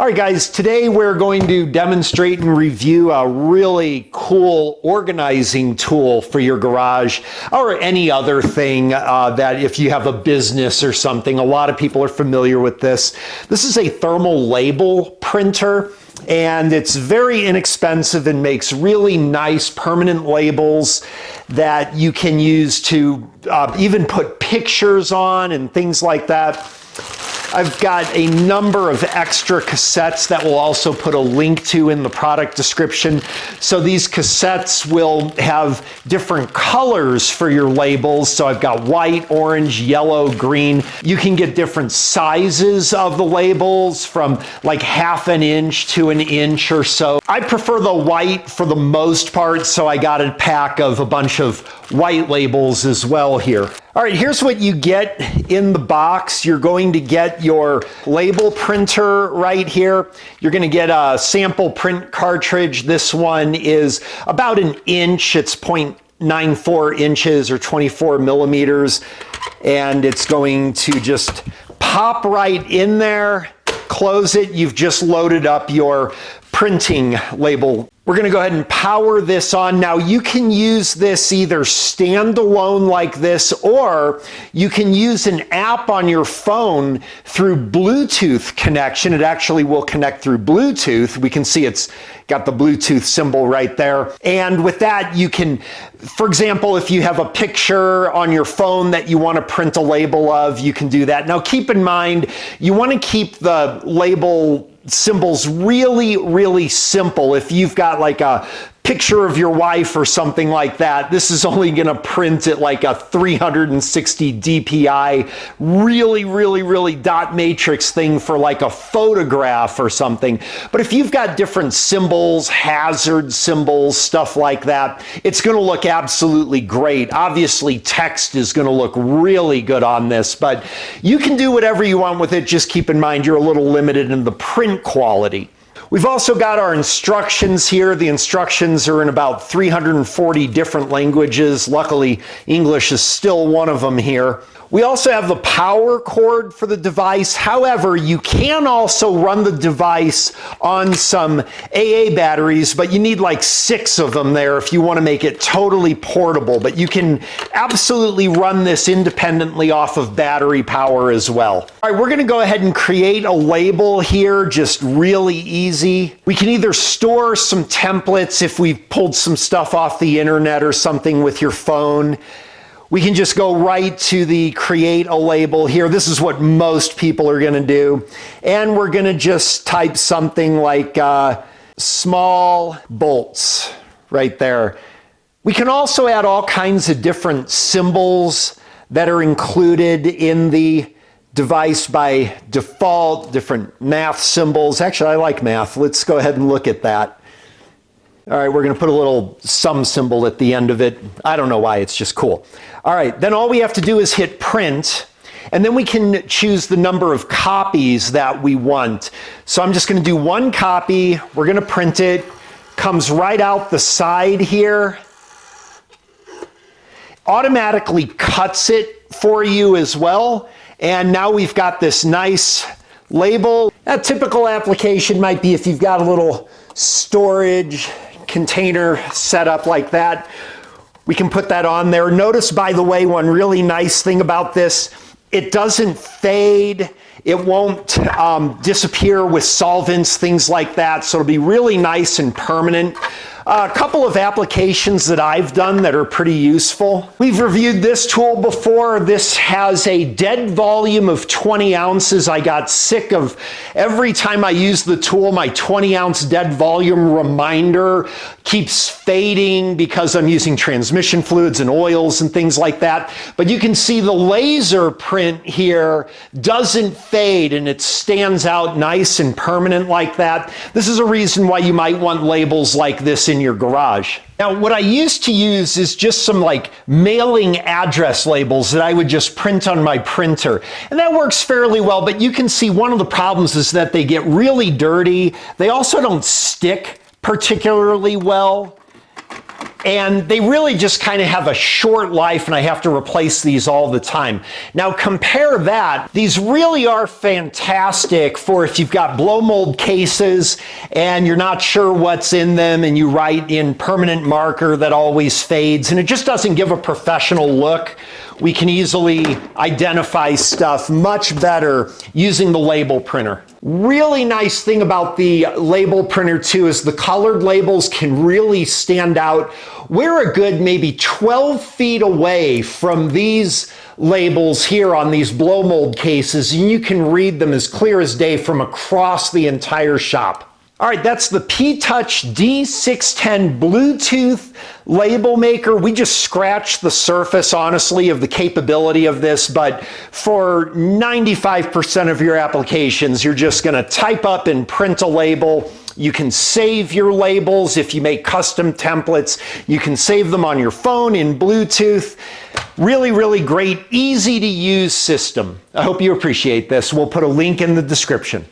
All right, guys, today we're going to demonstrate and review a really cool organizing tool for your garage or any other thing that if you have a business or something, a lot of people are familiar with this. This is a thermal label printer, and it's very inexpensive and makes really nice permanent labels that you can use to even put pictures on and things like that. I've got a number of extra cassettes that we'll also put a link to in the product description. So these cassettes will have different colors for your labels. So I've got white, orange, yellow, green. You can get different sizes of the labels from like 1/2 inch to 1 inch or so. I prefer the white for the most part, so I got a pack of a bunch of white labels as well here. All right, here's what you get in the box. You're going to get your label printer right here. You're going to get a sample print cartridge. This one is about 1 inch. It's 0.94 inches or 24 millimeters. And it's going to just pop right in there. Close it. You've just loaded up your printing label. We're going to go ahead and power this on. Now you can use this either standalone like this, or you can use an app on your phone through Bluetooth connection. It actually will connect through Bluetooth. We can see it's got the Bluetooth symbol right there. And with that, you can, for example, if you have a picture on your phone that you want to print a label of, you can do that. Now keep in mind, you want to keep the label symbols really, really simple. If you've got like a picture of your wife or something like that, this is only going to print at like a 360 DPI, really dot matrix thing for like a photograph or something. But if you've got different symbols, hazard symbols, stuff like that, it's going to look absolutely great. Obviously, text is going to look really good on this, but you can do whatever you want with it. Just keep in mind you're a little limited in the print quality. We've also got our instructions here. The instructions are in about 340 different languages. Luckily, English is still one of them here. We also have the power cord for the device. However, you can also run the device on some AA batteries, but you need like 6 of them there if you want to make it totally portable. But you can absolutely run this independently off of battery power as well. All right, we're going to go ahead and create a label here, just really easy. We can either store some templates if we pulled some stuff off the internet or something with your phone. We can just go right to the create a label here. This is what most people are going to do. And we're going to just type something like small bolts right there. We can also add all kinds of different symbols that are included in the device by default, different math symbols. Actually, I like math. Let's go ahead and look at that. All right, we're going to put a little sum symbol at the end of it. I don't know why, it's just cool. All right, then all we have to do is hit print, and then we can choose the number of copies that we want. So I'm just going to do 1 copy. We're going to print it. Comes right out the side here. Automatically cuts it for you as well. And now we've got this nice label. A typical application might be if you've got a little storage container set up like that. We can put that on there. Notice, by the way, one really nice thing about this, it doesn't fade. It won't disappear with solvents, things like that. So it'll be really nice and permanent. A couple of applications that I've done that are pretty useful. We've reviewed this tool before. This has a dead volume of 20 ounces. I got sick of every time I use the tool, my 20-ounce dead volume reminder keeps fading because I'm using transmission fluids and oils and things like that. But you can see the laser print here doesn't fade, and it stands out nice and permanent like that. This is a reason why you might want labels like this in your garage. Now, what I used to use is just some like mailing address labels that I would just print on my printer. And that works fairly well, but you can see one of the problems is that they get really dirty. They also don't stick particularly well. And they really just kind of have a short life, and I have to replace these all the time. Now compare that. These really are fantastic for if you've got blow mold cases and you're not sure what's in them and you write in permanent marker that always fades and it just doesn't give a professional look. We can easily identify stuff much better using the label printer. Really nice thing about the label printer too is the colored labels can really stand out. We're a good maybe 12 feet away from these labels here on these blow mold cases, and you can read them as clear as day from across the entire shop. All right, that's the P-Touch D610 Bluetooth label maker. We just scratched the surface, honestly, of the capability of this, but for 95% of your applications, you're just gonna type up and print a label. You can save your labels if you make custom templates. You can save them on your phone in Bluetooth. Really, really great, easy to use system. I hope you appreciate this. We'll put a link in the description.